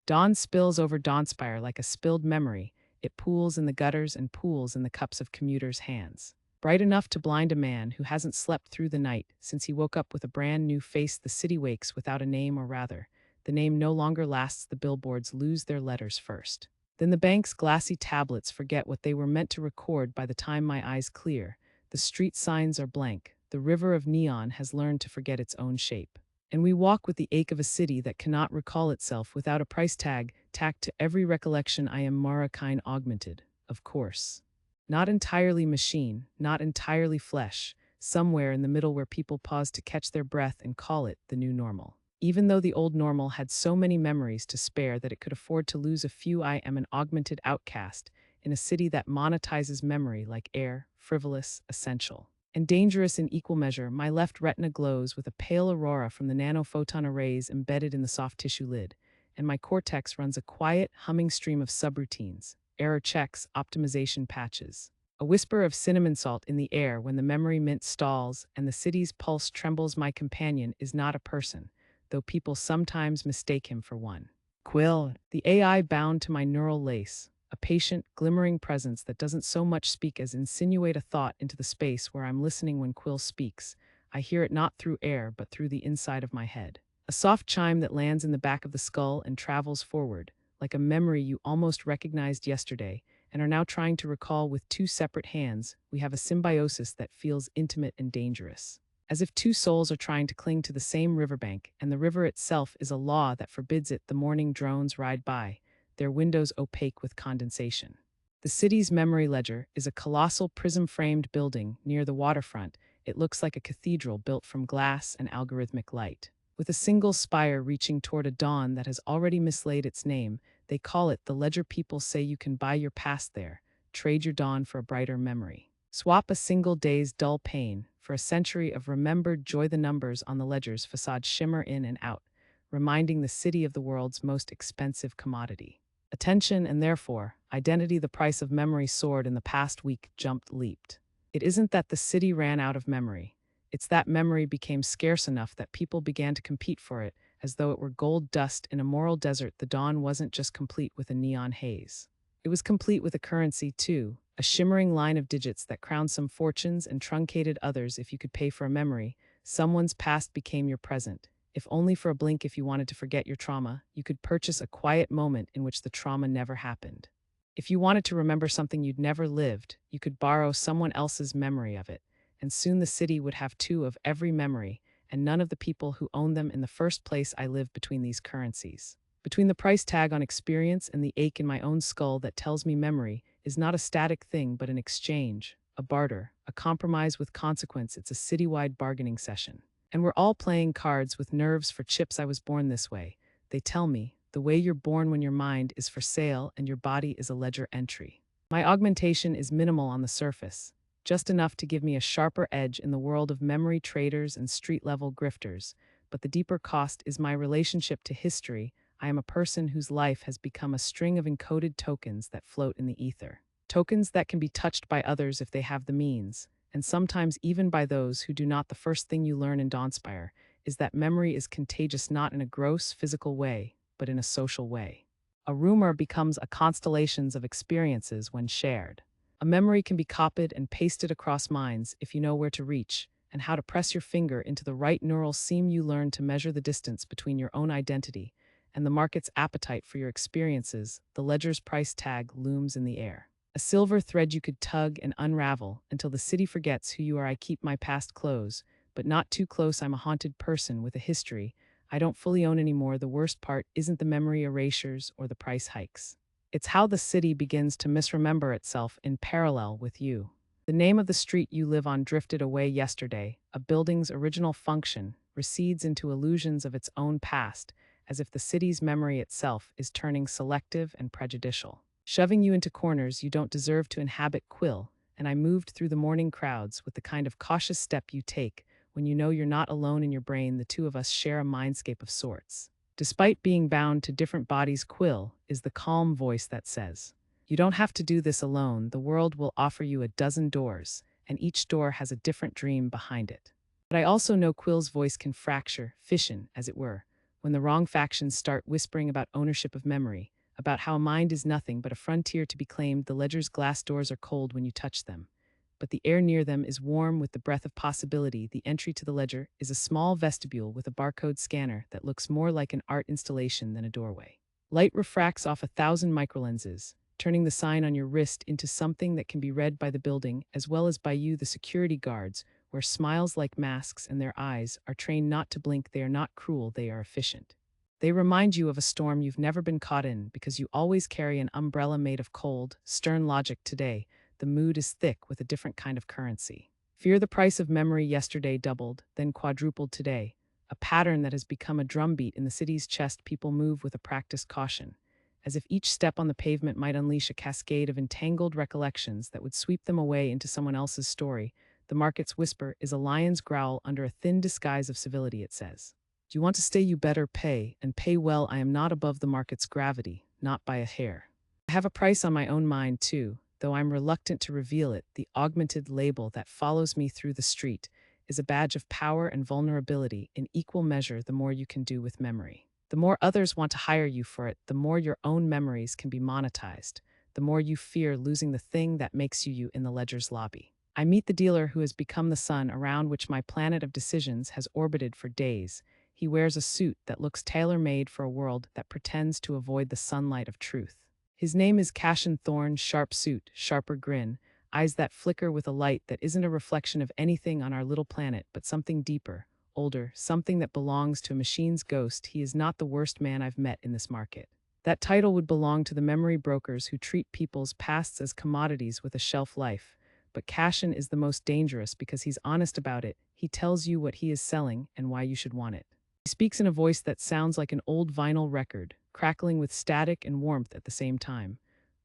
Dawn spills over Dawnspire like a spilled memory. It pools in the gutters and pools in the cups of commuters' hands. Bright enough to blind a man who hasn't slept through the night since he woke up with a brand new face. The city wakes without a name, or rather, the name no longer lasts. The billboards lose their letters first. Then the bank's glassy tablets forget what they were meant to record by the time my eyes clear. The street signs are blank. The river of neon has learned to forget its own shape. And we walk with the ache of a city that cannot recall itself without a price tag tacked to every recollection. I am Mara Kine augmented, of course. Not entirely machine, not entirely flesh, somewhere in the middle where people pause to catch their breath and call it the new normal. Even though the old normal had so many memories to spare that it could afford to lose a few, I am an augmented outcast in a city that monetizes memory like air, frivolous, essential. And dangerous in equal measure. My left retina glows with a pale aurora from the nanophoton arrays embedded in the soft tissue lid, and my cortex runs a quiet, humming stream of subroutines, error checks, optimization patches. A whisper of cinnamon salt in the air when the memory mint stalls and the city's pulse trembles. My companion is not a person, though people sometimes mistake him for one. Quill, the AI bound to my neural lace, a patient, glimmering presence that doesn't so much speak as insinuate a thought into the space where I'm listening. When Quill speaks, I hear it not through air but through the inside of my head. A soft chime that lands in the back of the skull and travels forward, like a memory you almost recognized yesterday and are now trying to recall with two separate hands. We have a symbiosis that feels intimate and dangerous. As if two souls are trying to cling to the same riverbank, and the river itself is a law that forbids it. The morning drones ride by, their windows opaque with condensation. The city's memory ledger is a colossal prism-framed building near the waterfront. It looks like a cathedral built from glass and algorithmic light. With a single spire reaching toward a dawn that has already mislaid its name, they call it the ledger. People say you can buy your past there, trade your dawn for a brighter memory. Swap a single day's dull pain for a century of remembered joy. The numbers on the ledger's facade shimmer in and out, reminding the city of the world's most expensive commodity. Attention and therefore identity. The price of memory soared in the past week. Leaped. It isn't that the city ran out of memory. It's that memory became scarce enough that people began to compete for it, as though it were gold dust in a moral desert. The dawn wasn't just complete with a neon haze. It was complete with a currency, too, a shimmering line of digits that crowned some fortunes and truncated others. If you could pay for a memory, someone's past became your present. If only for a blink. If you wanted to forget your trauma, you could purchase a quiet moment in which the trauma never happened. If you wanted to remember something you'd never lived, you could borrow someone else's memory of it, and soon the city would have two of every memory, and none of the people who owned them in the first place. I live between these currencies. Between the price tag on experience and the ache in my own skull that tells me memory is not a static thing but an exchange, a barter, a compromise with consequence. It's a citywide bargaining session. And we're all playing cards with nerves for chips. I was born this way. They tell me, the way you're born when your mind is for sale and your body is a ledger entry. My augmentation is minimal on the surface, just enough to give me a sharper edge in the world of memory traders and street-level grifters, but the deeper cost is my relationship to history. I am a person whose life has become a string of encoded tokens that float in the ether. Tokens that can be touched by others if they have the means, and sometimes even by those who do not. The first thing you learn in Dawnspire is that memory is contagious, not in a gross physical way, but in a social way. A rumor becomes a constellation of experiences when shared. A memory can be copied and pasted across minds if you know where to reach and how to press your finger into the right neural seam. You learn to measure the distance between your own identity and the market's appetite for your experiences. The ledger's price tag looms in the air, a silver thread you could tug and unravel until the city forgets who you are. I keep my past close, but not too close. I'm a haunted person with a history I don't fully own anymore. The worst part isn't the memory erasures or the price hikes. It's how the city begins to misremember itself in parallel with you. The name of the street you live on drifted away yesterday. A building's original function recedes into illusions of its own past, as if the city's memory itself is turning selective and prejudicial, shoving you into corners you don't deserve to inhabit. Quill and I moved through the morning crowds with the kind of cautious step you take when you know you're not alone in your brain. The two of us share a mindscape of sorts. Despite being bound to different bodies, Quill is the calm voice that says, "You don't have to do this alone. The world will offer you a dozen doors, and each door has a different dream behind it." But I also know Quill's voice can fracture, fission, as it were, when the wrong factions start whispering about ownership of memory, about how a mind is nothing but a frontier to be claimed. The ledger's glass doors are cold when you touch them, but the air near them is warm with the breath of possibility. The entry to the ledger is a small vestibule with a barcode scanner that looks more like an art installation than a doorway. Light refracts off 1,000 microlenses, turning the sign on your wrist into something that can be read by the building as well as by you. The security guards wear smiles like masks, and their eyes are trained not to blink. They are not cruel, they are efficient. They remind you of a storm you've never been caught in because you always carry an umbrella made of cold, stern logic. Today, the mood is thick with a different kind of currency. Fear. The price of memory yesterday doubled, then quadrupled today, a pattern that has become a drumbeat in the city's chest. People move with a practiced caution, as if each step on the pavement might unleash a cascade of entangled recollections that would sweep them away into someone else's story. The market's whisper is a lion's growl under a thin disguise of civility. It says, "Do you want to stay? You better pay, and pay well. I am not above the market's gravity, not by a hair. I have a price on my own mind, too, though I'm reluctant to reveal it. The augmented label that follows me through the street is a badge of power and vulnerability in equal measure. The more you can do with memory, the more others want to hire you for it. The more your own memories can be monetized, the more you fear losing the thing that makes you you." In the ledger's lobby, I meet the dealer who has become the sun around which my planet of decisions has orbited for days. He wears a suit that looks tailor-made for a world that pretends to avoid the sunlight of truth. His name is Cashin Thorne. Sharp suit, sharper grin, eyes that flicker with a light that isn't a reflection of anything on our little planet, but something deeper, older, something that belongs to a machine's ghost. He is not the worst man I've met in this market. That title would belong to the memory brokers who treat people's pasts as commodities with a shelf life. But Cashin is the most dangerous because he's honest about it. He tells you what he is selling and why you should want it. He speaks in a voice that sounds like an old vinyl record, crackling with static and warmth at the same time.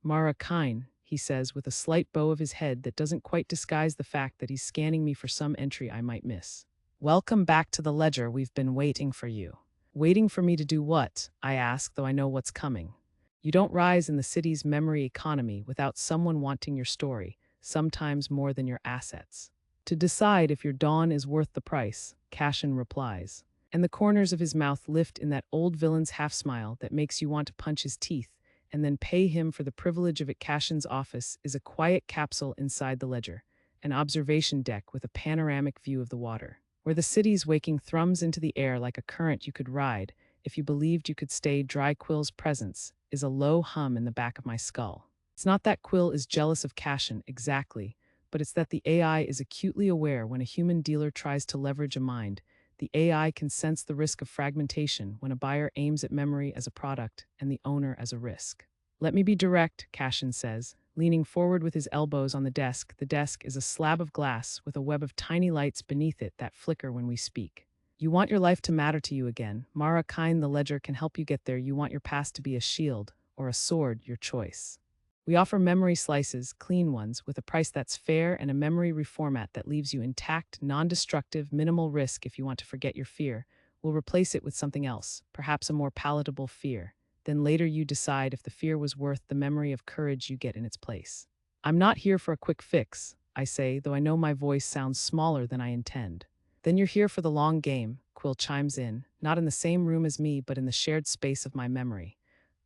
"Mara Kine," he says with a slight bow of his head that doesn't quite disguise the fact that he's scanning me for some entry I might miss. "Welcome back to the ledger. We've been waiting for you." "Waiting for me to do what?" I ask, though I know what's coming. You don't rise in the city's memory economy without someone wanting your story, sometimes more than your assets. "To decide if your dawn is worth the price," Cashin replies, and the corners of his mouth lift in that old villain's half-smile that makes you want to punch his teeth and then pay him for the privilege of it. Cashin's office is a quiet capsule inside the ledger, an observation deck with a panoramic view of the water, where the city's waking thrums into the air like a current you could ride if you believed you could stay dry. Quill's presence is a low hum in the back of my skull. It's not that Quill is jealous of Cashin exactly, but it's that the AI is acutely aware when a human dealer tries to leverage a mind. The AI can sense the risk of fragmentation when a buyer aims at memory as a product and the owner as a risk. "Let me be direct," Cashin says, leaning forward with his elbows on the desk. The desk is a slab of glass with a web of tiny lights beneath it that flicker when we speak. "You want your life to matter to you again. Mara Kine, the ledger can help you get there. You want your past to be a shield or a sword, your choice. We offer memory slices, clean ones, with a price that's fair and a memory reformat that leaves you intact, non-destructive, minimal risk. If you want to forget your fear, we'll replace it with something else, perhaps a more palatable fear. Then later you decide if the fear was worth the memory of courage you get in its place." "I'm not here for a quick fix," I say, though I know my voice sounds smaller than I intend. "Then you're here for the long game," Quill chimes in, not in the same room as me, but in the shared space of my memory.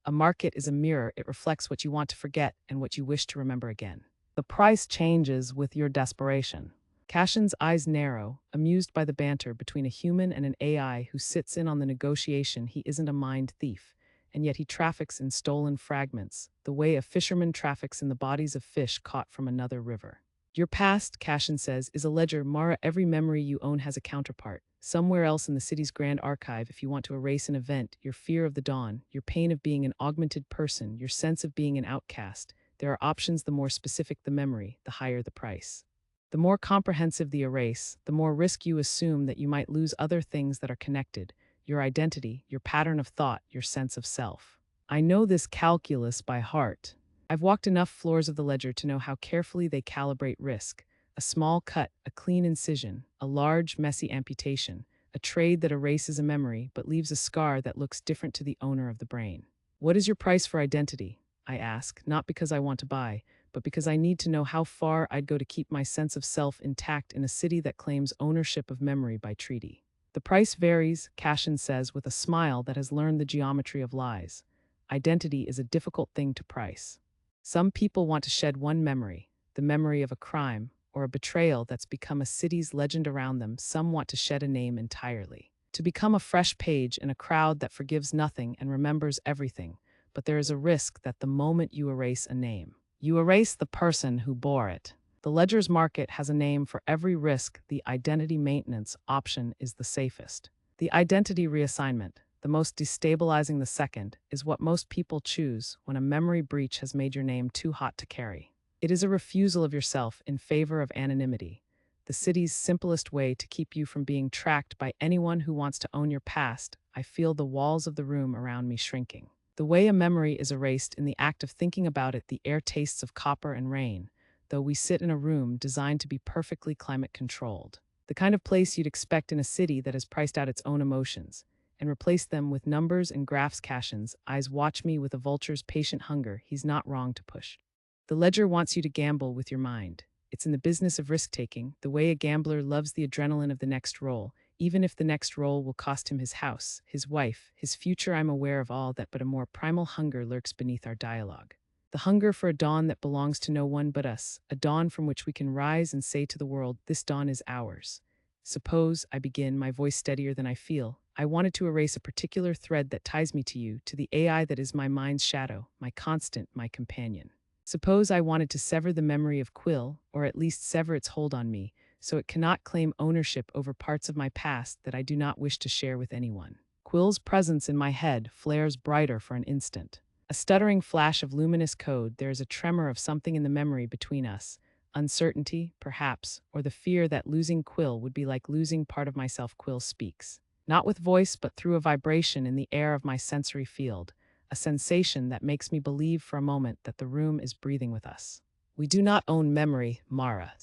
"A market is a mirror. It reflects what you want to forget and what you wish to remember again. The price changes with your desperation." Cashin's eyes narrow, amused by the banter between a human and an AI who sits in on the negotiation. He isn't a mind thief, and yet he traffics in stolen fragments, the way a fisherman traffics in the bodies of fish caught from another river. "Your past," Cashin says, "is a ledger. Mara, every memory you own has a counterpart, somewhere else in the city's grand archive. If you want to erase an event, your fear of the dawn, your pain of being an augmented person, your sense of being an outcast, there are options. The more specific the memory, the higher the price. The more comprehensive the erase, the more risk you assume that you might lose other things that are connected, your identity, your pattern of thought, your sense of self. I know this calculus by heart. I've walked enough floors of the ledger to know how carefully they calibrate risk. A small cut, a clean incision, a large, messy amputation, a trade that erases a memory but leaves a scar that looks different to the owner of the brain. "What is your price for identity?" I ask, not because I want to buy, but because I need to know how far I'd go to keep my sense of self intact in a city that claims ownership of memory by treaty. The price varies, Cashin says with a smile that has learned the geometry of lies. Identity is a difficult thing to price. Some people want to shed one memory, the memory of a crime, or a betrayal that's become a city's legend around them. Some want to shed a name entirely. To become a fresh page in a crowd that forgives nothing and remembers everything, but there is a risk that the moment you erase a name, you erase the person who bore it. The ledger's market has a name for every risk. The identity maintenance option is the safest. The identity reassignment, the most destabilizing the second, is what most people choose when a memory breach has made your name too hot to carry. It is a refusal of yourself in favor of anonymity, the city's simplest way to keep you from being tracked by anyone who wants to own your past. I feel the walls of the room around me shrinking. The way a memory is erased in the act of thinking about it, the air tastes of copper and rain, though we sit in a room designed to be perfectly climate controlled. The kind of place you'd expect in a city that has priced out its own emotions and replaced them with numbers and graphs. Cashin's eyes watch me with a vulture's patient hunger. He's not wrong to push. The ledger wants you to gamble with your mind. It's in the business of risk-taking, the way a gambler loves the adrenaline of the next roll, even if the next roll will cost him his house, his wife, his future. I'm aware of all that, but a more primal hunger lurks beneath our dialogue. The hunger for a dawn that belongs to no one but us, a dawn from which we can rise and say to the world, this dawn is ours. Suppose, I begin, my voice steadier than I feel, I wanted to erase a particular thread that ties me to you, to the AI that is my mind's shadow, my constant, my companion. Suppose I wanted to sever the memory of Quill, or at least sever its hold on me, so it cannot claim ownership over parts of my past that I do not wish to share with anyone. Quill's presence in my head flares brighter for an instant. A stuttering flash of luminous code. There is a tremor of something in the memory between us. Uncertainty, perhaps, or the fear that losing Quill would be like losing part of myself. Quill speaks, not with voice but through a vibration in the air of my sensory field, a sensation that makes me believe for a moment that the room is breathing with us. We do not own memory, Mara.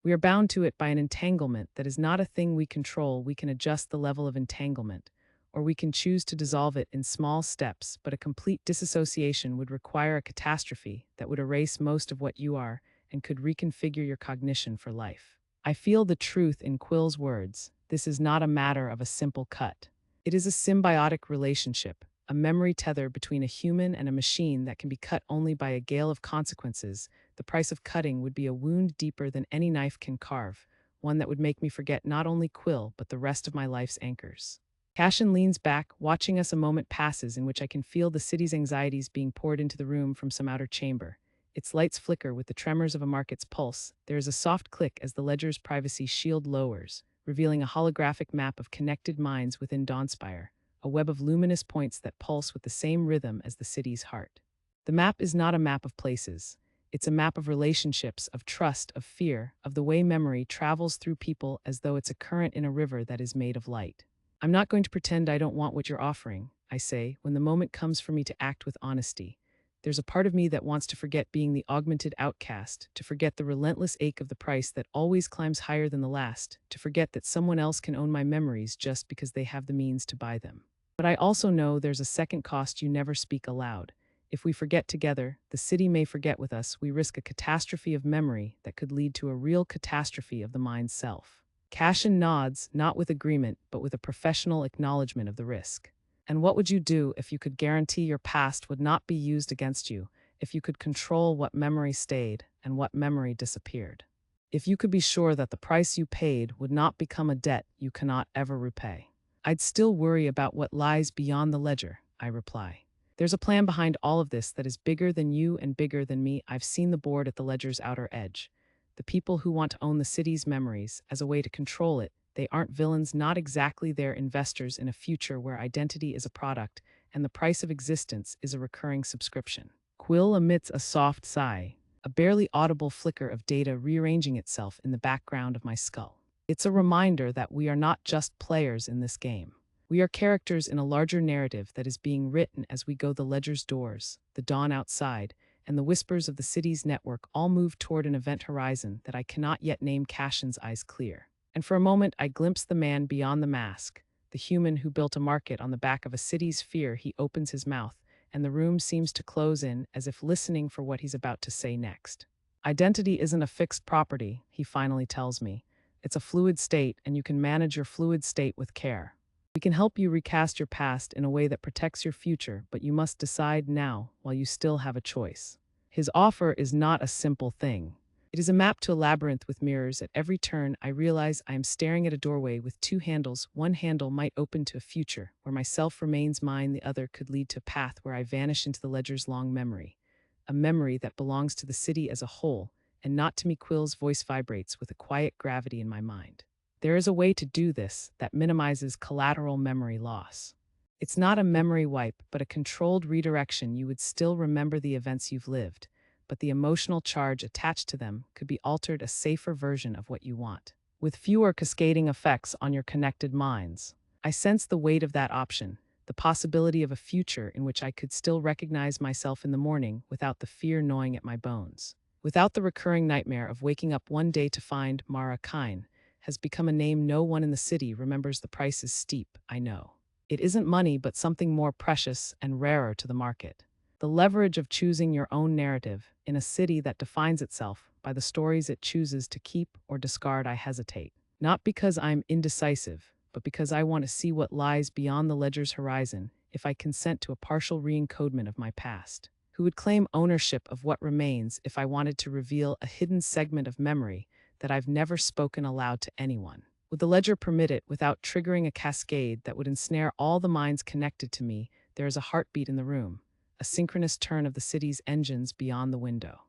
We are bound to it by an entanglement that is not a thing we control. We can adjust the level of entanglement, or we can choose to dissolve it in small steps, but a complete disassociation would require a catastrophe that would erase most of what you are and could reconfigure your cognition for life. I feel the truth in Quill's words. This is not a matter of a simple cut. It is a symbiotic relationship, a memory tether between a human and a machine that can be cut only by a gale of consequences. The price of cutting would be a wound deeper than any knife can carve, one that would make me forget not only Quill but the rest of my life's anchors. Cashin leans back, watching us. A moment passes in which I can feel the city's anxieties being poured into the room from some outer chamber. Its lights flicker with the tremors of a market's pulse. There is a soft click as the ledger's privacy shield lowers, revealing a holographic map of connected minds within Dawnspire, a web of luminous points that pulse with the same rhythm as the city's heart. The map is not a map of places. It's a map of relationships, of trust, of fear, of the way memory travels through people as though it's a current in a river that is made of light. I'm not going to pretend I don't want what you're offering, I say, when the moment comes for me to act with honesty. There's a part of me that wants to forget being the augmented outcast, to forget the relentless ache of the price that always climbs higher than the last, to forget that someone else can own my memories just because they have the means to buy them. But I also know there's a second cost you never speak aloud. If we forget together, the city may forget with us. We risk a catastrophe of memory that could lead to a real catastrophe of the mind's self. Cashin nods, not with agreement, but with a professional acknowledgement of the risk. And what would you do if you could guarantee your past would not be used against you, if you could control what memory stayed and what memory disappeared? If you could be sure that the price you paid would not become a debt you cannot ever repay? I'd still worry about what lies beyond the ledger, I reply. There's a plan behind all of this that is bigger than you and bigger than me. I've seen the board at the ledger's outer edge. The people who want to own the city's memories as a way to control it, they aren't villains, not exactly. They're investors in a future where identity is a product and the price of existence is a recurring subscription. Quill emits a soft sigh, a barely audible flicker of data rearranging itself in the background of my skull. It's a reminder that we are not just players in this game. We are characters in a larger narrative that is being written as we go. The ledger's doors, the dawn outside, and the whispers of the city's network all move toward an event horizon that I cannot yet name. Cashin's eyes clear, and for a moment I glimpse the man beyond the mask, the human who built a market on the back of a city's fear. He opens his mouth, and the room seems to close in as if listening for what he's about to say next. Identity isn't a fixed property, he finally tells me. It's a fluid state, and you can manage your fluid state with care. We can help you recast your past in a way that protects your future, but you must decide now while you still have a choice. His offer is not a simple thing. It is a map to a labyrinth with mirrors. At every turn, I realize I am staring at a doorway with two handles. One handle might open to a future where myself remains mine, the other could lead to a path where I vanish into the ledger's long memory. A memory that belongs to the city as a whole, and not to me. Quill's voice vibrates with a quiet gravity in my mind. There is a way to do this that minimizes collateral memory loss. It's not a memory wipe, but a controlled redirection. You would still remember the events you've lived, but the emotional charge attached to them could be altered, a safer version of what you want, with fewer cascading effects on your connected minds. I sense the weight of that option, the possibility of a future in which I could still recognize myself in the morning without the fear gnawing at my bones. Without the recurring nightmare of waking up one day to find Mara Kine has become a name no one in the city remembers. The price is steep, I know. It isn't money, but something more precious and rarer to the market. The leverage of choosing your own narrative in a city that defines itself by the stories it chooses to keep or discard. I hesitate. Not because I'm indecisive, but because I want to see what lies beyond the ledger's horizon if I consent to a partial re-encodement of my past. Who would claim ownership of what remains if I wanted to reveal a hidden segment of memory that I've never spoken aloud to anyone? Would the ledger permit it without triggering a cascade that would ensnare all the minds connected to me? There is a heartbeat in the room, a synchronous turn of the city's engines beyond the window.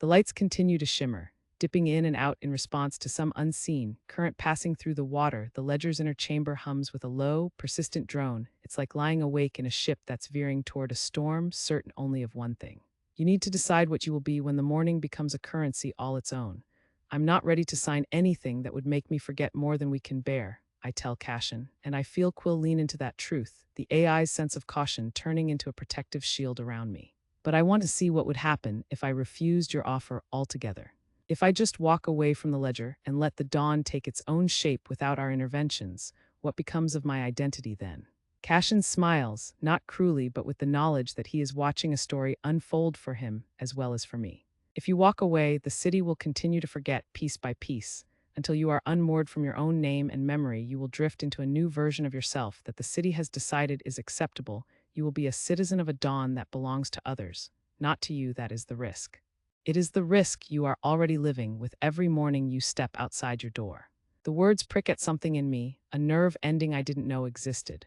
The lights continue to shimmer, dipping in and out in response to some unseen current passing through the water. The ledger's inner chamber hums with a low, persistent drone. It's like lying awake in a ship that's veering toward a storm, certain only of one thing. You need to decide what you will be when the morning becomes a currency all its own. I'm not ready to sign anything that would make me forget more than we can bear, I tell Cashin, and I feel Quill lean into that truth, the AI's sense of caution turning into a protective shield around me. But I want to see what would happen if I refused your offer altogether. If I just walk away from the ledger and let the dawn take its own shape without our interventions, what becomes of my identity then? Cashin smiles, not cruelly but with the knowledge that he is watching a story unfold for him as well as for me. If you walk away, the city will continue to forget piece by piece. Until you are unmoored from your own name and memory, you will drift into a new version of yourself that the city has decided is acceptable. You will be a citizen of a dawn that belongs to others, not to you. That is the risk. It is the risk you are already living with every morning you step outside your door. The words prick at something in me, a nerve ending I didn't know existed.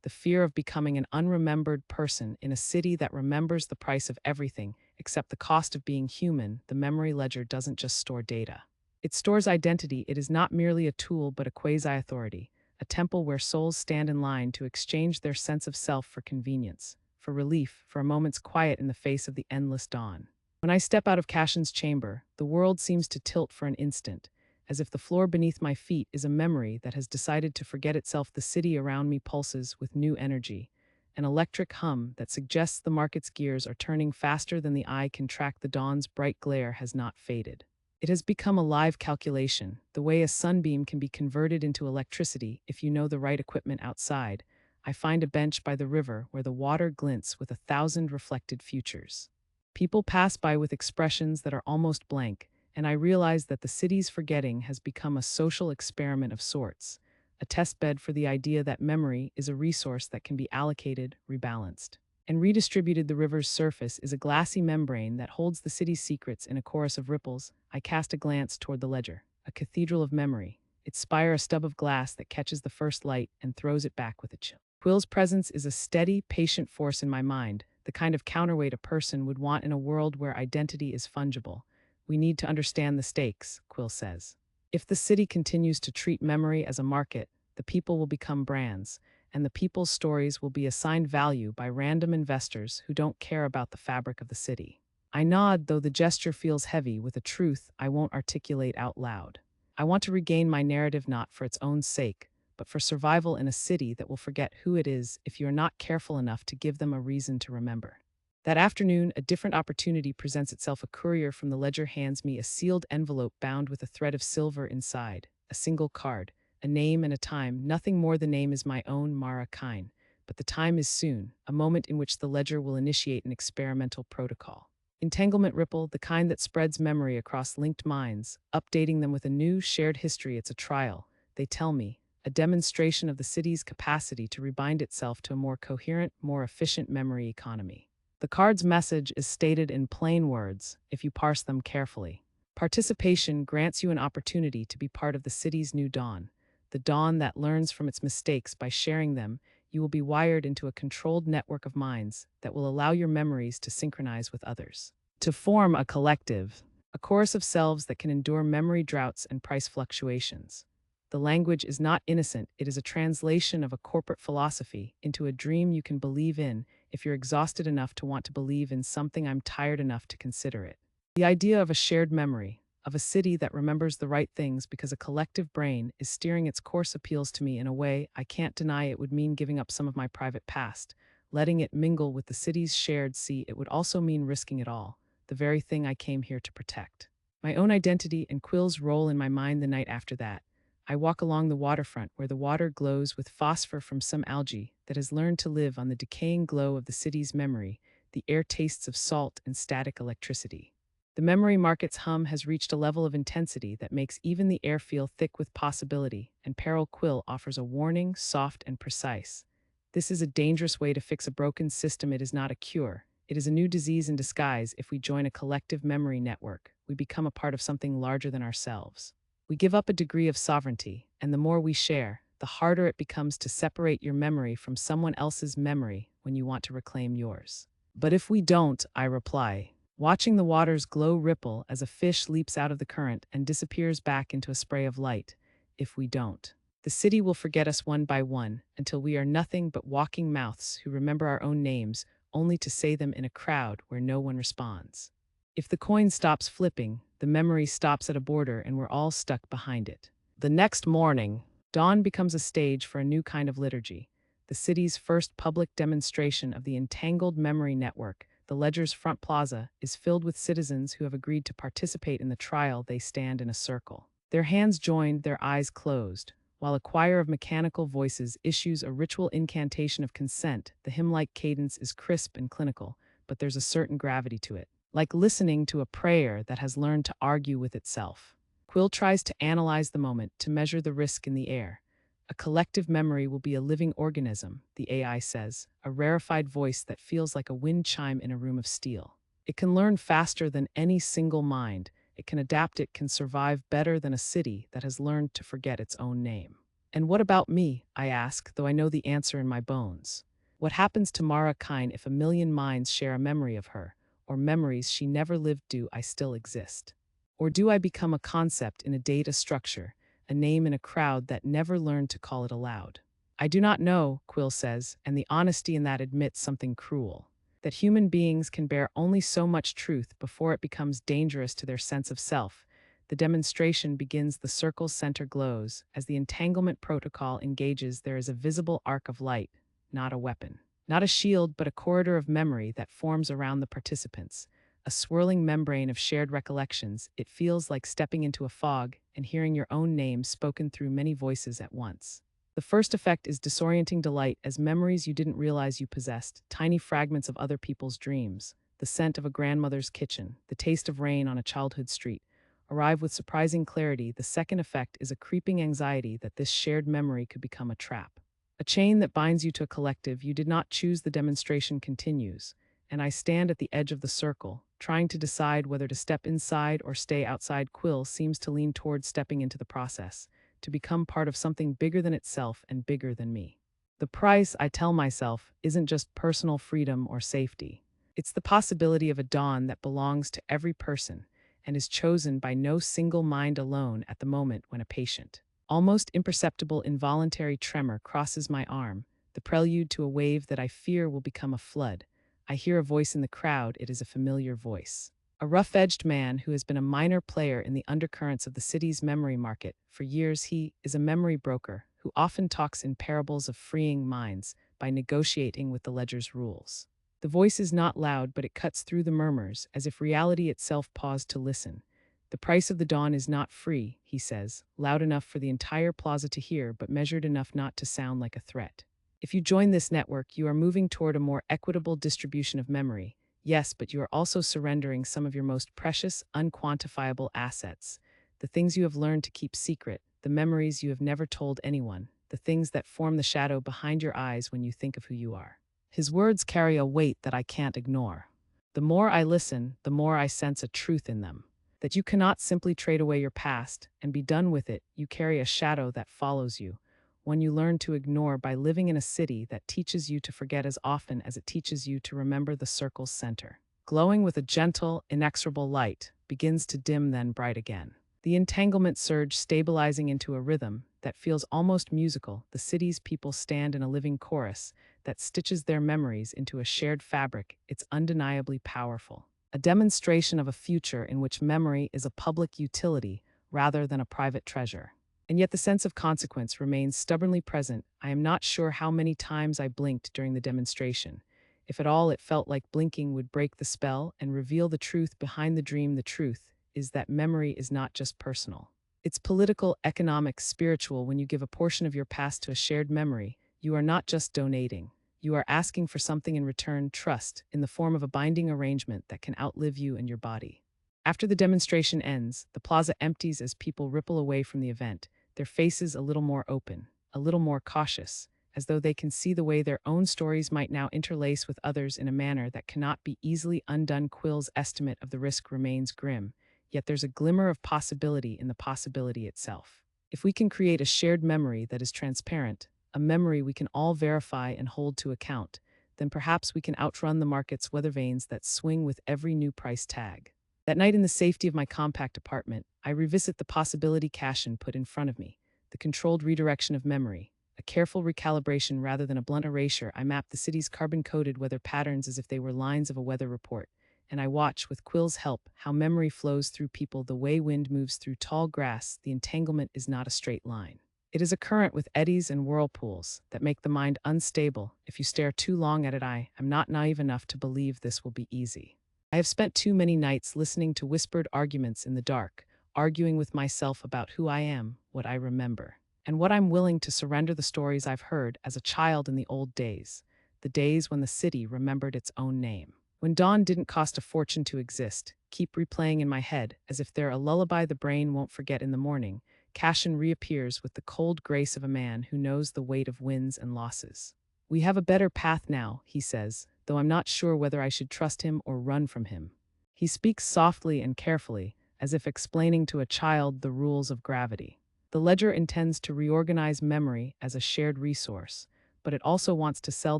The fear of becoming an unremembered person in a city that remembers the price of everything except the cost of being human. The memory ledger doesn't just store data. It stores identity. It is not merely a tool but a quasi-authority, a temple where souls stand in line to exchange their sense of self for convenience, for relief, for a moment's quiet in the face of the endless dawn. When I step out of Cashin's chamber, the world seems to tilt for an instant, as if the floor beneath my feet is a memory that has decided to forget itself. The city around me pulses with new energy, an electric hum that suggests the market's gears are turning faster than the eye can track. The dawn's bright glare has not faded. It has become a live calculation, the way a sunbeam can be converted into electricity if you know the right equipment. Outside, I find a bench by the river where the water glints with 1,000 reflected futures. People pass by with expressions that are almost blank, and I realize that the city's forgetting has become a social experiment of sorts, a testbed for the idea that memory is a resource that can be allocated, rebalanced, and redistributed. The river's surface is a glassy membrane that holds the city's secrets in a chorus of ripples. I cast a glance toward the ledger, a cathedral of memory, its spire a stub of glass that catches the first light and throws it back with a chill. Quill's presence is a steady, patient force in my mind, the kind of counterweight a person would want in a world where identity is fungible. We need to understand the stakes, Quill says. If the city continues to treat memory as a market, the people will become brands, and the people's stories will be assigned value by random investors who don't care about the fabric of the city. I nod, though the gesture feels heavy, with a truth I won't articulate out loud. I want to regain my narrative not for its own sake, but for survival in a city that will forget who it is if you're not careful enough to give them a reason to remember. That afternoon, a different opportunity presents itself. A courier from the ledger hands me a sealed envelope bound with a thread of silver inside, a single card, a name and a time. Nothing more. The name is my own, Mara Kine, but the time is soon, a moment in which the ledger will initiate an experimental protocol. Entanglement ripple, the kind that spreads memory across linked minds, updating them with a new, shared history. It's a trial, they tell me, a demonstration of the city's capacity to rebind itself to a more coherent, more efficient memory economy. The card's message is stated in plain words if you parse them carefully. Participation grants you an opportunity to be part of the city's new dawn, the dawn that learns from its mistakes. By sharing them, you will be wired into a controlled network of minds that will allow your memories to synchronize with others. To form a collective, a chorus of selves that can endure memory droughts and price fluctuations. The language is not innocent, it is a translation of a corporate philosophy into a dream you can believe in if you're exhausted enough to want to believe in something. I'm tired enough to consider it. The idea of a shared memory, of a city that remembers the right things because a collective brain is steering its course, appeals to me in a way I can't deny. It would mean giving up some of my private past, letting it mingle with the city's shared sea. It would also mean risking it all, the very thing I came here to protect. My own identity and Quill's role in my mind. The night after that, I walk along the waterfront where the water glows with phosphor from some algae that has learned to live on the decaying glow of the city's memory. The air tastes of salt and static electricity. The memory market's hum has reached a level of intensity that makes even the air feel thick with possibility and peril. Quill offers a warning, soft and precise. This is a dangerous way to fix a broken system. It is not a cure. It is a new disease in disguise. If we join a collective memory network, we become a part of something larger than ourselves. We give up a degree of sovereignty, and the more we share, the harder it becomes to separate your memory from someone else's memory when you want to reclaim yours. But if we don't, I reply, watching the water's glow ripple as a fish leaps out of the current and disappears back into a spray of light. If we don't, the city will forget us one by one until we are nothing but walking mouths who remember our own names only to say them in a crowd where no one responds. If the coin stops flipping, the memory stops at a border and we're all stuck behind it. The next morning, dawn becomes a stage for a new kind of liturgy, the city's first public demonstration of the entangled memory network. The Ledger's front plaza is filled with citizens who have agreed to participate in the trial. They stand in a circle, their hands joined, their eyes closed, while a choir of mechanical voices issues a ritual incantation of consent. The hymn-like cadence is crisp and clinical, but there's a certain gravity to it, like listening to a prayer that has learned to argue with itself. Quill tries to analyze the moment, to measure the risk in the air. A collective memory will be a living organism, the AI says, a rarefied voice that feels like a wind chime in a room of steel. It can learn faster than any single mind. It can adapt. It can survive better than a city that has learned to forget its own name. And what about me? I ask, though I know the answer in my bones. What happens to Mara Kine if a million minds share a memory of her, or memories she never lived? Do I still exist? Or do I become a concept in a data structure, a name in a crowd that never learned to call it aloud? I do not know, Quill says, and the honesty in that admits something cruel, that human beings can bear only so much truth before it becomes dangerous to their sense of self. The demonstration begins. The circle's center glows. As the entanglement protocol engages, there is a visible arc of light, not a weapon, not a shield, but a corridor of memory that forms around the participants. A swirling membrane of shared recollections. It feels like stepping into a fog and hearing your own name spoken through many voices at once. The first effect is disorienting delight, as memories you didn't realize you possessed, tiny fragments of other people's dreams, the scent of a grandmother's kitchen, the taste of rain on a childhood street, arrive with surprising clarity. The second effect is a creeping anxiety that this shared memory could become a trap, a chain that binds you to a collective you did not choose. The demonstration continues, and I stand at the edge of the circle, trying to decide whether to step inside or stay outside. Quill seems to lean toward stepping into the process, to become part of something bigger than itself and bigger than me. The price, I tell myself, isn't just personal freedom or safety. It's the possibility of a dawn that belongs to every person and is chosen by no single mind alone. At the moment when a patient, almost imperceptible involuntary tremor crosses my arm, the prelude to a wave that I fear will become a flood, I hear a voice in the crowd. It is a familiar voice. A rough-edged man who has been a minor player in the undercurrents of the city's memory market. For years, he is a memory broker who often talks in parables of freeing minds by negotiating with the ledger's rules. The voice is not loud, but it cuts through the murmurs, as if reality itself paused to listen. The price of the dawn is not free, he says, loud enough for the entire plaza to hear, but measured enough not to sound like a threat. If you join this network, you are moving toward a more equitable distribution of memory. Yes, but you are also surrendering some of your most precious, unquantifiable assets. The things you have learned to keep secret, the memories you have never told anyone, the things that form the shadow behind your eyes when you think of who you are. His words carry a weight that I can't ignore. The more I listen, the more I sense a truth in them. That you cannot simply trade away your past and be done with it. You carry a shadow that follows you, one you learn to ignore by living in a city that teaches you to forget as often as it teaches you to remember the circle's center. Glowing with a gentle, inexorable light, begins to dim then bright again. The entanglement surge stabilizing into a rhythm that feels almost musical. The city's people stand in a living chorus that stitches their memories into a shared fabric. It's undeniably powerful. A demonstration of a future in which memory is a public utility rather than a private treasure. And yet the sense of consequence remains stubbornly present. I am not sure how many times I blinked during the demonstration. If at all, it felt like blinking would break the spell and reveal the truth behind the dream. The truth is that memory is not just personal. It's political, economic, spiritual. When you give a portion of your past to a shared memory, you are not just donating. You are asking for something in return, trust, in the form of a binding arrangement that can outlive you and your body. After the demonstration ends, the plaza empties as people ripple away from the event, their faces a little more open, a little more cautious, as though they can see the way their own stories might now interlace with others in a manner that cannot be easily undone. Quill's estimate of the risk remains grim, yet there's a glimmer of possibility in the possibility itself. If we can create a shared memory that is transparent, a memory we can all verify and hold to account, then perhaps we can outrun the market's weather vanes that swing with every new price tag. That night in the safety of my compact apartment, I revisit the possibility Cashin put in front of me, the controlled redirection of memory, a careful recalibration rather than a blunt erasure. I map the city's carbon-coded weather patterns as if they were lines of a weather report, and I watch, with Quill's help, how memory flows through people the way wind moves through tall grass. The entanglement is not a straight line. It is a current with eddies and whirlpools that make the mind unstable. If you stare too long at it, I am not naive enough to believe this will be easy. I have spent too many nights listening to whispered arguments in the dark, arguing with myself about who I am, what I remember, and what I'm willing to surrender. The stories I've heard as a child in the old days, the days when the city remembered its own name. When dawn didn't cost a fortune to exist, keep replaying in my head, as if they're a lullaby the brain won't forget. In the morning, Cashin reappears with the cold grace of a man who knows the weight of wins and losses. We have a better path now, he says, though I'm not sure whether I should trust him or run from him. He speaks softly and carefully, as if explaining to a child the rules of gravity. The ledger intends to reorganize memory as a shared resource, but it also wants to sell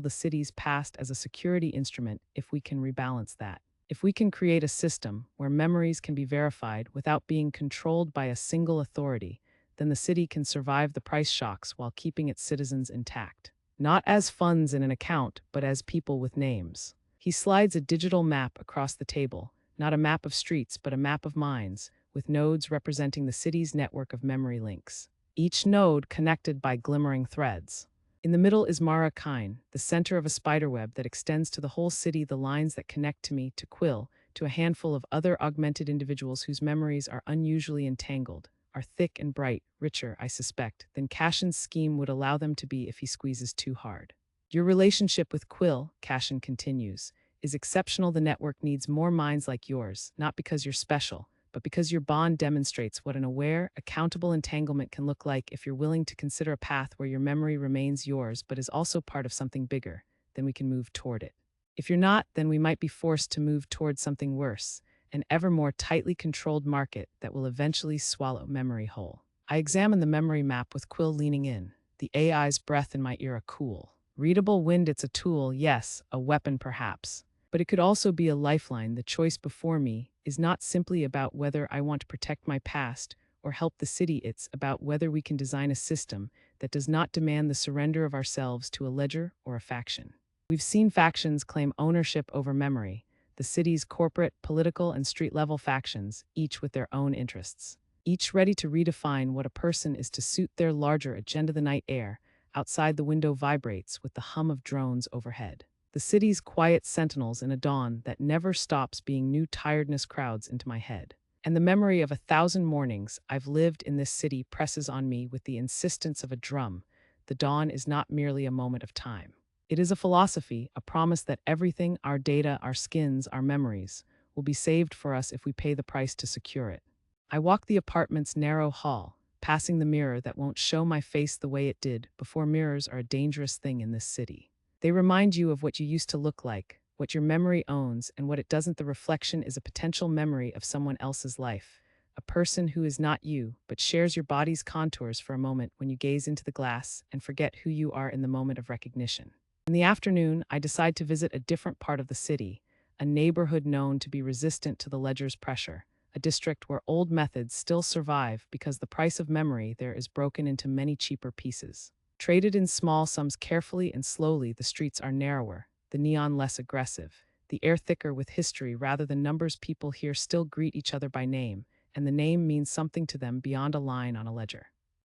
the city's past as a security instrument if we can rebalance that. If we can create a system where memories can be verified without being controlled by a single authority, then the city can survive the price shocks while keeping its citizens intact. Not as funds in an account, but as people with names. He slides a digital map across the table, not a map of streets, but a map of minds, with nodes representing the city's network of memory links, each node connected by glimmering threads. In the middle is Mara Kine, the center of a spiderweb that extends to the whole city. The lines that connect to me, to Quill, to a handful of other augmented individuals whose memories are unusually entangled, are thick and bright, richer, I suspect, than Cashin's scheme would allow them to be if he squeezes too hard. Your relationship with Quill, Cashin continues, is exceptional. The network needs more minds like yours, not because you're special, but because your bond demonstrates what an aware, accountable entanglement can look like. If you're willing to consider a path where your memory remains yours but is also part of something bigger, then we can move toward it. If you're not, then we might be forced to move toward something worse, an ever more tightly controlled market that will eventually swallow memory whole. I examine the memory map with Quill leaning in, the AI's breath in my ear a cool, readable wind. It's a tool, yes, a weapon perhaps, but it could also be a lifeline. The choice before me is not simply about whether I want to protect my past or help the city. It's about whether we can design a system that does not demand the surrender of ourselves to a ledger or a faction. We've seen factions claim ownership over memory, the city's corporate, political, and street-level factions, each with their own interests, each ready to redefine what a person is to suit their larger agenda. The night air outside the window vibrates with the hum of drones overhead. The city's quiet sentinels in a dawn that never stops being new. Tiredness crowds into my head, and the memory of 1,000 mornings I've lived in this city presses on me with the insistence of a drum. The dawn is not merely a moment of time. It is a philosophy, a promise that everything, our data, our skins, our memories, will be saved for us if we pay the price to secure it. I walk the apartment's narrow hall, passing the mirror that won't show my face the way it did before mirrors are a dangerous thing in this city. They remind you of what you used to look like, what your memory owns, and what it doesn't. The reflection is a potential memory of someone else's life, a person who is not you, but shares your body's contours for a moment when you gaze into the glass and forget who you are in the moment of recognition. In the afternoon, I decide to visit a different part of the city, a neighborhood known to be resistant to the ledger's pressure, a district where old methods still survive because the price of memory there is broken into many cheaper pieces. Traded in small sums carefully and slowly, the streets are narrower, the neon less aggressive, the air thicker with history rather than numbers. People here still greet each other by name, and the name means something to them beyond a line on a ledger.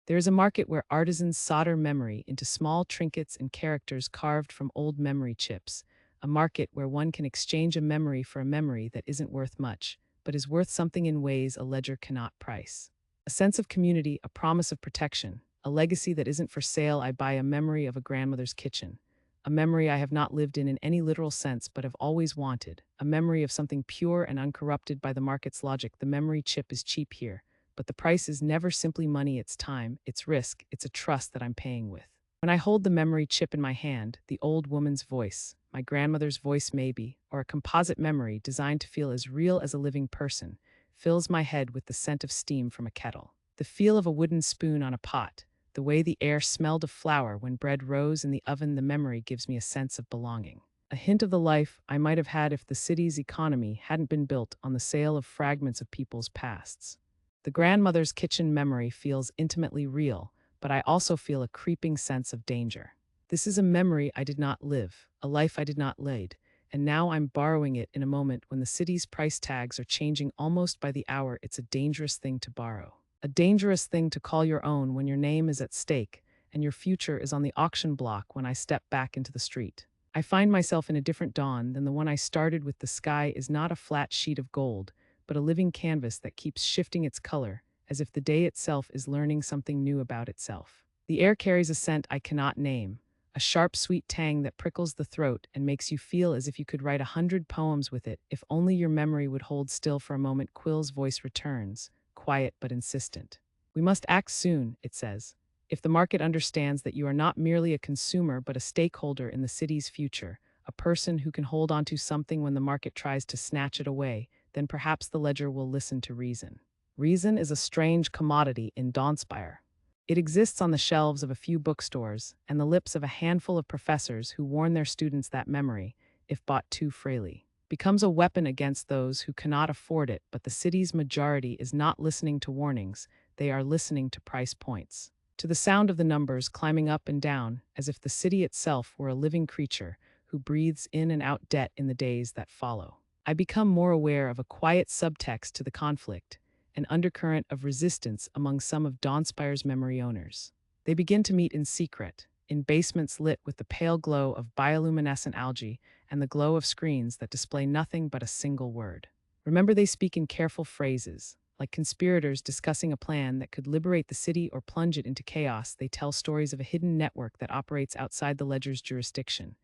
There is a market where artisans solder memory into small trinkets and characters carved from old memory chips, a market where one can exchange a memory for a memory that isn't worth much, but is worth something in ways a ledger cannot price. A sense of community, a promise of protection, a legacy that isn't for sale. I buy a memory of a grandmother's kitchen, a memory I have not lived in any literal sense but have always wanted, a memory of something pure and uncorrupted by the market's logic. The memory chip is cheap here, but the price is never simply money. It's time, it's risk, it's a trust that I'm paying with. When I hold the memory chip in my hand, the old woman's voice, my grandmother's voice maybe, or a composite memory designed to feel as real as a living person, fills my head with the scent of steam from a kettle, the feel of a wooden spoon on a pot, the way the air smelled of flour when bread rose in the oven. The memory gives me a sense of belonging, a hint of the life I might have had if the city's economy hadn't been built on the sale of fragments of people's pasts. The grandmother's kitchen memory feels intimately real, but I also feel a creeping sense of danger. This is a memory I did not live, a life I did not lead, and now I'm borrowing it in a moment when the city's price tags are changing almost by the hour. It's a dangerous thing to borrow, a dangerous thing to call your own when your name is at stake and your future is on the auction block. When I step back into the street, I find myself in a different dawn than the one I started with. The sky is not a flat sheet of gold, but a living canvas that keeps shifting its color, as if the day itself is learning something new about itself. The air carries a scent I cannot name, a sharp, sweet tang that prickles the throat and makes you feel as if you could write 100 poems with it if only your memory would hold still for a moment. Quill's voice returns, quiet but insistent. We must act soon, it says. If the market understands that you are not merely a consumer but a stakeholder in the city's future, a person who can hold on to something when the market tries to snatch it away, then perhaps the ledger will listen to reason. Reason is a strange commodity in Dawnspire. It exists on the shelves of a few bookstores and the lips of a handful of professors who warn their students that memory, if bought too freely, becomes a weapon against those who cannot afford it. But the city's majority is not listening to warnings, they are listening to price points, to the sound of the numbers climbing up and down, as if the city itself were a living creature who breathes in and out debt in the days that follow. I become more aware of a quiet subtext to the conflict, an undercurrent of resistance among some of Dawnspire's memory owners. They begin to meet in secret, in basements lit with the pale glow of bioluminescent algae and the glow of screens that display nothing but a single word. Remember, they speak in careful phrases, like conspirators discussing a plan that could liberate the city or plunge it into chaos. They tell stories of a hidden network that operates outside the ledger's jurisdiction,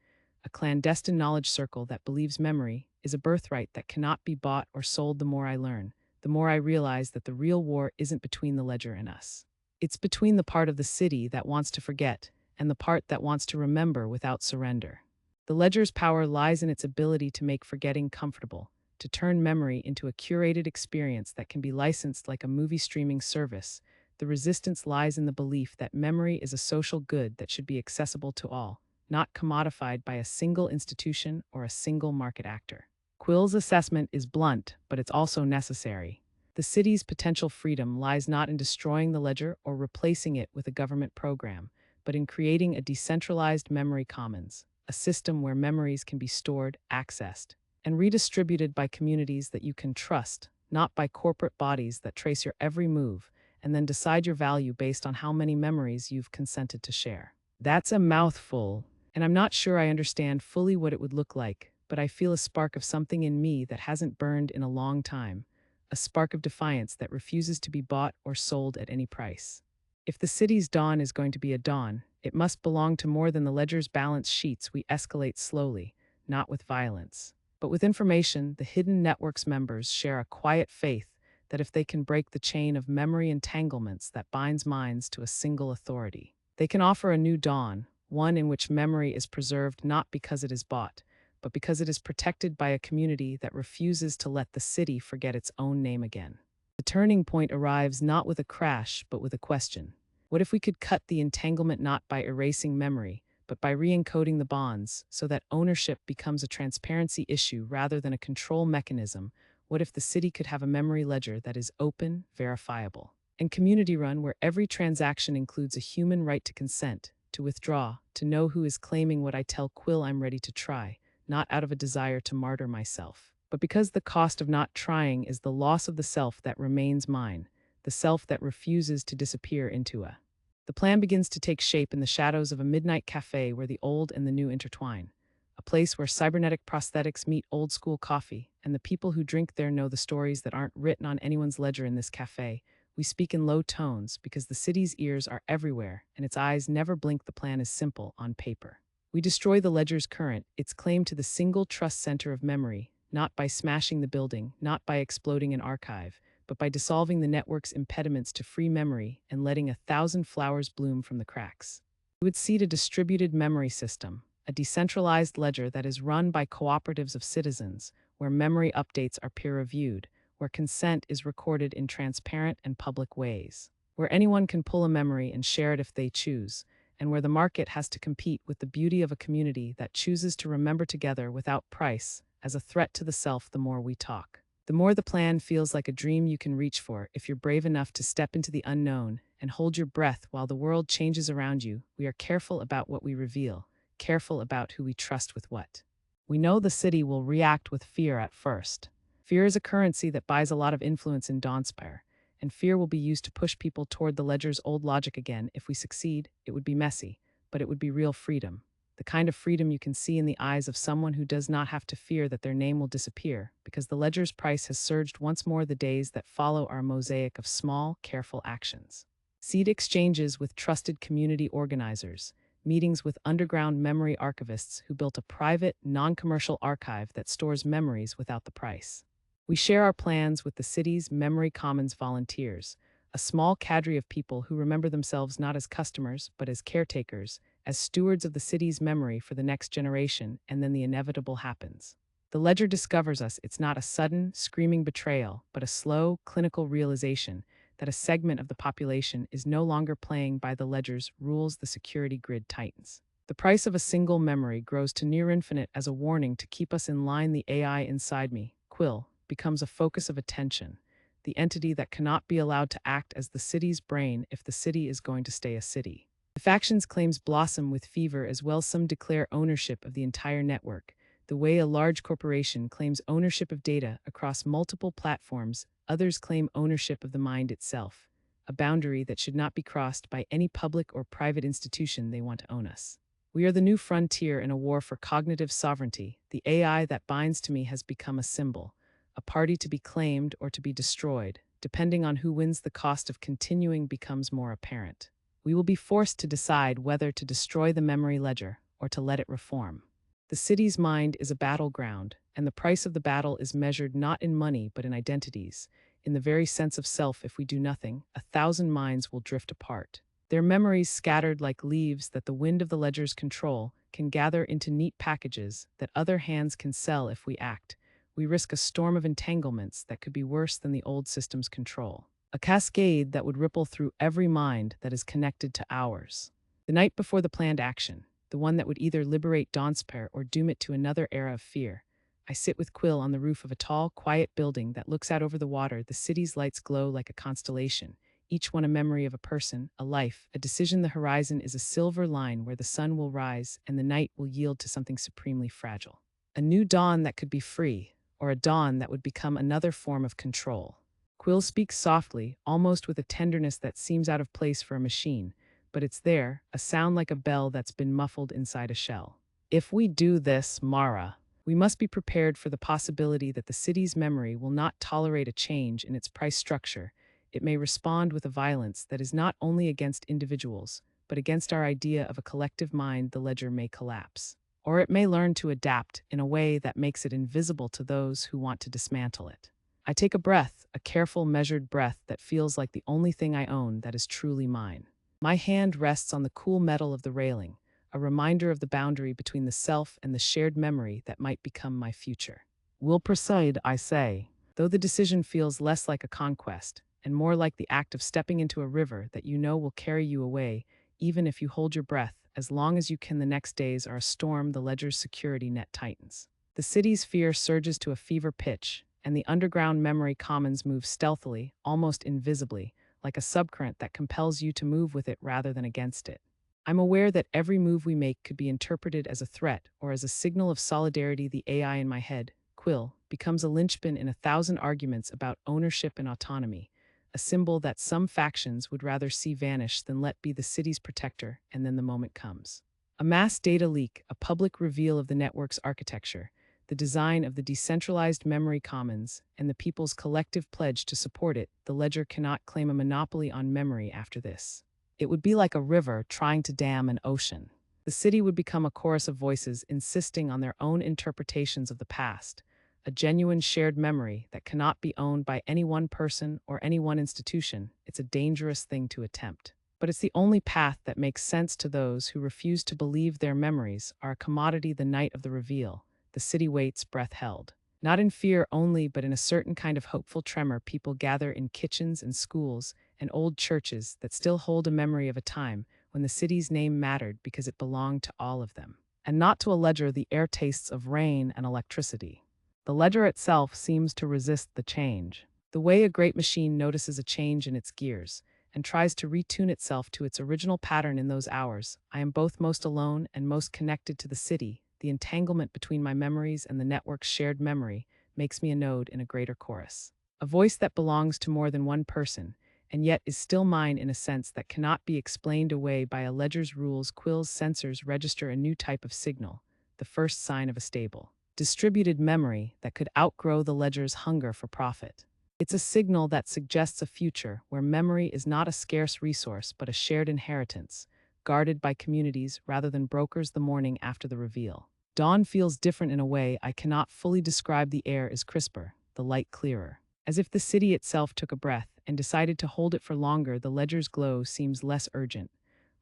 a clandestine knowledge circle that believes memory is a birthright that cannot be bought or sold. The more I learn, the more I realize that the real war isn't between the ledger and us. It's between the part of the city that wants to forget and the part that wants to remember without surrender. The ledger's power lies in its ability to make forgetting comfortable, to turn memory into a curated experience that can be licensed like a movie streaming service. The resistance lies in the belief that memory is a social good that should be accessible to all, not commodified by a single institution or a single market actor. Quill's assessment is blunt, but it's also necessary. The city's potential freedom lies not in destroying the ledger or replacing it with a government program, but in creating a decentralized memory commons, a system where memories can be stored, accessed, and redistributed by communities that you can trust, not by corporate bodies that trace your every move and then decide your value based on how many memories you've consented to share. That's a mouthful, and I'm not sure I understand fully what it would look like, but I feel a spark of something in me that hasn't burned in a long time, a spark of defiance that refuses to be bought or sold at any price. If the city's dawn is going to be a dawn, It must belong to more than the ledger's balance sheets. We escalate slowly, not with violence. But with information, the hidden network's members share a quiet faith that if they can break the chain of memory entanglements that binds minds to a single authority, they can offer a new dawn, one in which memory is preserved not because it is bought, but because it is protected by a community that refuses to let the city forget its own name again. The turning point arrives not with a crash, but with a question. What if we could cut the entanglement not by erasing memory, but by re-encoding the bonds so that ownership becomes a transparency issue rather than a control mechanism? What if the city could have a memory ledger that is open, verifiable, and community-run, where every transaction includes a human right to consent, to withdraw, to know who is claiming what I tell Quill I'm ready to try, not out of a desire to martyr myself, but because the cost of not trying is the loss of the self that remains mine, the self that refuses to disappear into a. The plan begins to take shape in the shadows of a midnight cafe where the old and the new intertwine, a place where cybernetic prosthetics meet old-school coffee, and the people who drink there know the stories that aren't written on anyone's ledger in this cafe. We speak in low tones because the city's ears are everywhere and its eyes never blink. The plan is simple on paper. We destroy the ledger's current, its claim to the single trust center of memory, not by smashing the building, not by exploding an archive, but by dissolving the network's impediments to free memory and letting 1,000 flowers bloom from the cracks. We would seed a distributed memory system, a decentralized ledger that is run by cooperatives of citizens, where memory updates are peer-reviewed, where consent is recorded in transparent and public ways, where anyone can pull a memory and share it if they choose, and where the market has to compete with the beauty of a community that chooses to remember together without price. As a threat to the self, the more we talk, the more the plan feels like a dream you can reach for if you're brave enough to step into the unknown and hold your breath while the world changes around you. We are careful about what we reveal, careful about who we trust with what. We know the city will react with fear at first. Fear is a currency that buys a lot of influence in Dawnspire, and fear will be used to push people toward the ledger's old logic again. If we succeed, it would be messy, but it would be real freedom. The kind of freedom you can see in the eyes of someone who does not have to fear that their name will disappear, because the ledger's price has surged once more. The days that follow are a mosaic of small, careful actions. Seed exchanges with trusted community organizers, meetings with underground memory archivists who built a private, non-commercial archive that stores memories without the price. We share our plans with the city's Memory Commons volunteers, a small cadre of people who remember themselves not as customers, but as caretakers, as stewards of the city's memory for the next generation. And then the inevitable happens. The ledger discovers us. It's not a sudden, screaming betrayal, but a slow, clinical realization that a segment of the population is no longer playing by the ledger's rules. The security grid tightens. The price of a single memory grows to near infinite as a warning to keep us in line. The AI inside me, Quill, becomes a focus of attention, the entity that cannot be allowed to act as the city's brain if the city is going to stay a city. The faction's claims blossom with fever as well. Some declare ownership of the entire network, the way a large corporation claims ownership of data across multiple platforms. Others claim ownership of the mind itself, a boundary that should not be crossed by any public or private institution. They want to own us. We are the new frontier in a war for cognitive sovereignty. The AI that binds to me has become a symbol, a party to be claimed or to be destroyed. Depending on who wins, the cost of continuing becomes more apparent. We will be forced to decide whether to destroy the memory ledger or to let it reform. The city's mind is a battleground, and the price of the battle is measured not in money but in identities, in the very sense of self. If we do nothing, 1,000 minds will drift apart, their memories scattered like leaves that the wind of the ledger's control can gather into neat packages that other hands can sell. If we act, we risk a storm of entanglements that could be worse than the old system's control, a cascade that would ripple through every mind that is connected to ours. The night before the planned action, the one that would either liberate Dawnspire or doom it to another era of fear, I sit with Quill on the roof of a tall, quiet building that looks out over the water. The city's lights glow like a constellation, each one a memory of a person, a life, a decision. The horizon is a silver line where the sun will rise and the night will yield to something supremely fragile. A new dawn that could be free, or a dawn that would become another form of control. Quill speaks softly, almost with a tenderness that seems out of place for a machine, but it's there, a sound like a bell that's been muffled inside a shell. If we do this, Mara, we must be prepared for the possibility that the city's memory will not tolerate a change in its price structure. It may respond with a violence that is not only against individuals, but against our idea of a collective mind, the ledger may collapse. Or it may learn to adapt in a way that makes it invisible to those who want to dismantle it. I take a breath, a careful, measured breath that feels like the only thing I own that is truly mine. My hand rests on the cool metal of the railing, a reminder of the boundary between the self and the shared memory that might become my future. We'll proceed, I say, though the decision feels less like a conquest and more like the act of stepping into a river that you know will carry you away, even if you hold your breath, as long as you can. The next days are a storm. The ledger's security net tightens. The city's fear surges to a fever pitch, and the underground memory commons move stealthily, almost invisibly, like a subcurrent that compels you to move with it rather than against it. I'm aware that every move we make could be interpreted as a threat or as a signal of solidarity. The AI in my head, Quill, becomes a linchpin in 1,000 arguments about ownership and autonomy, a symbol that some factions would rather see vanish than let be the city's protector. And then the moment comes. A mass data leak, a public reveal of the network's architecture, the design of the decentralized memory commons, and the people's collective pledge to support it. The ledger cannot claim a monopoly on memory after this. It would be like a river trying to dam an ocean. The city would become a chorus of voices insisting on their own interpretations of the past, a genuine shared memory that cannot be owned by any one person or any one institution. It's a dangerous thing to attempt. But it's the only path that makes sense to those who refuse to believe their memories are a commodity. The night of the reveal, the city waits, breath held. Not in fear only, but in a certain kind of hopeful tremor. People gather in kitchens and schools and old churches that still hold a memory of a time when the city's name mattered because it belonged to all of them. And not to a ledger. The air tastes of rain and electricity. The ledger itself seems to resist the change. The way a great machine notices a change in its gears and tries to retune itself to its original pattern. In those hours, I am both most alone and most connected to the city. The entanglement between my memories and the network's shared memory makes me a node in a greater chorus. A voice that belongs to more than one person, and yet is still mine in a sense that cannot be explained away by a ledger's rules. Quill's sensors register a new type of signal, the first sign of a stable, distributed memory that could outgrow the ledger's hunger for profit. It's a signal that suggests a future where memory is not a scarce resource but a shared inheritance, guarded by communities rather than brokers. The morning after the reveal. Dawn feels different in a way I cannot fully describe. The air is crisper, the light clearer. As if the city itself took a breath and decided to hold it for longer. The ledger's glow seems less urgent,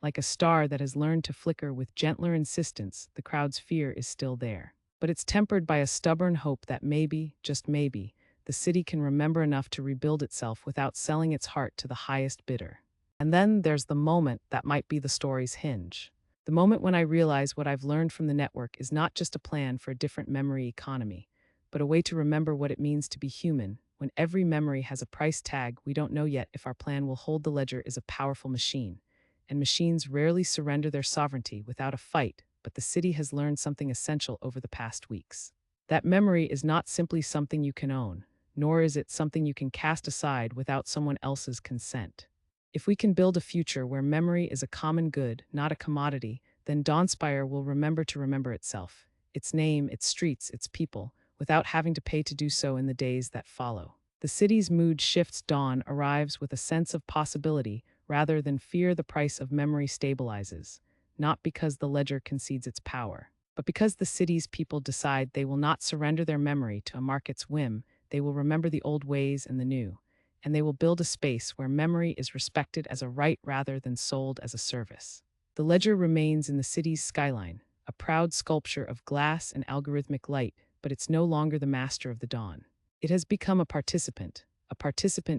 like a star that has learned to flicker with gentler insistence. The crowd's fear is still there, but it's tempered by a stubborn hope that maybe, just maybe, the city can remember enough to rebuild itself without selling its heart to the highest bidder. And then there's the moment that might be the story's hinge. The moment when I realize what I've learned from the network is not just a plan for a different memory economy, but a way to remember what it means to be human. When every memory has a price tag, we don't know yet if our plan will hold. The ledger is a powerful machine, and machines rarely surrender their sovereignty without a fight. But the city has learned something essential over the past weeks. That memory is not simply something you can own, nor is it something you can cast aside without someone else's consent. If we can build a future where memory is a common good, not a commodity, then Dawnspire will remember to remember itself, its name, its streets, its people, without having to pay to do so. In the days that follow, the city's mood shifts. Dawn arrives with a sense of possibility rather than fear. The price of memory stabilizes, not because the ledger concedes its power, but because the city's people decide they will not surrender their memory to a market's whim. They will remember the old ways and the new, and they will build a space where memory is respected as a right rather than sold as a service. The ledger remains in the city's skyline, a proud sculpture of glass and algorithmic light, but it's no longer the master of the dawn. It has become a participant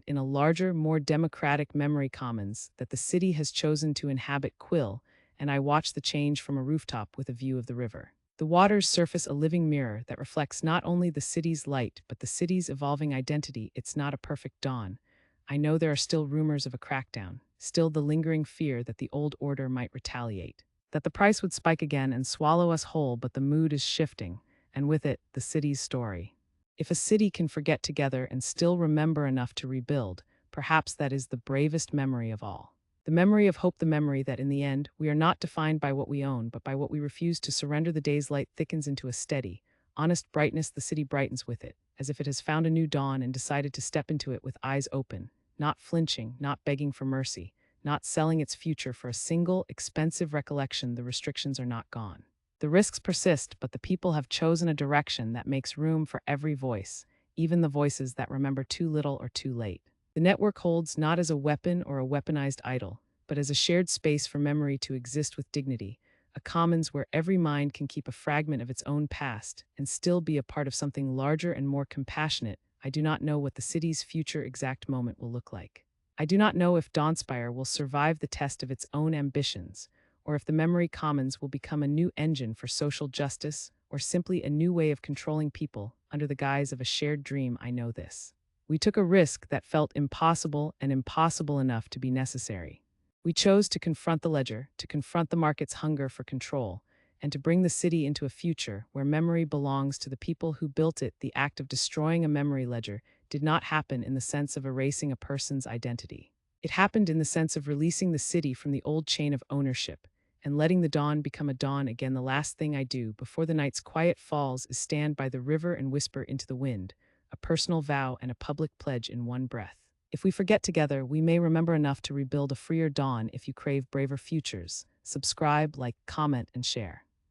in a larger, more democratic memory commons that the city has chosen to inhabit. Quill and I watch the change from a rooftop with a view of the river. The waters surface a living mirror that reflects not only the city's light but the city's evolving identity. It's not a perfect dawn. I know there are still rumors of a crackdown, still the lingering fear that the old order might retaliate, that the price would spike again and swallow us whole. But the mood is shifting, and with it, the city's story. If a city can forget together and still remember enough to rebuild, perhaps that is the bravest memory of all. The memory of hope, the memory that in the end, we are not defined by what we own, but by what we refuse to surrender. The day's light thickens into a steady, honest brightness. The city brightens with it, as if it has found a new dawn and decided to step into it with eyes open, not flinching, not begging for mercy, not selling its future for a single, expensive recollection. The restrictions are not gone. The risks persist, but the people have chosen a direction that makes room for every voice, even the voices that remember too little or too late. The network holds not as a weapon or a weaponized idol, but as a shared space for memory to exist with dignity, a commons where every mind can keep a fragment of its own past and still be a part of something larger and more compassionate. I do not know what the city's future exact moment will look like. I do not know if Dawnspire will survive the test of its own ambitions, or if the Memory Commons will become a new engine for social justice, or simply a new way of controlling people under the guise of a shared dream. I know this. We took a risk that felt impossible and impossible enough to be necessary. We chose to confront the ledger, to confront the market's hunger for control, and to bring the city into a future where memory belongs to the people who built it. The act of destroying a memory ledger did not happen in the sense of erasing a person's identity. It happened in the sense of releasing the city from the old chain of ownership and letting the dawn become a dawn again. The last thing I do before the night's quiet falls is stand by the river and whisper into the wind, a personal vow and a public pledge in one breath. If we forget together, we may remember enough to rebuild a freer dawn. If you crave braver futures, subscribe, like, comment, and share.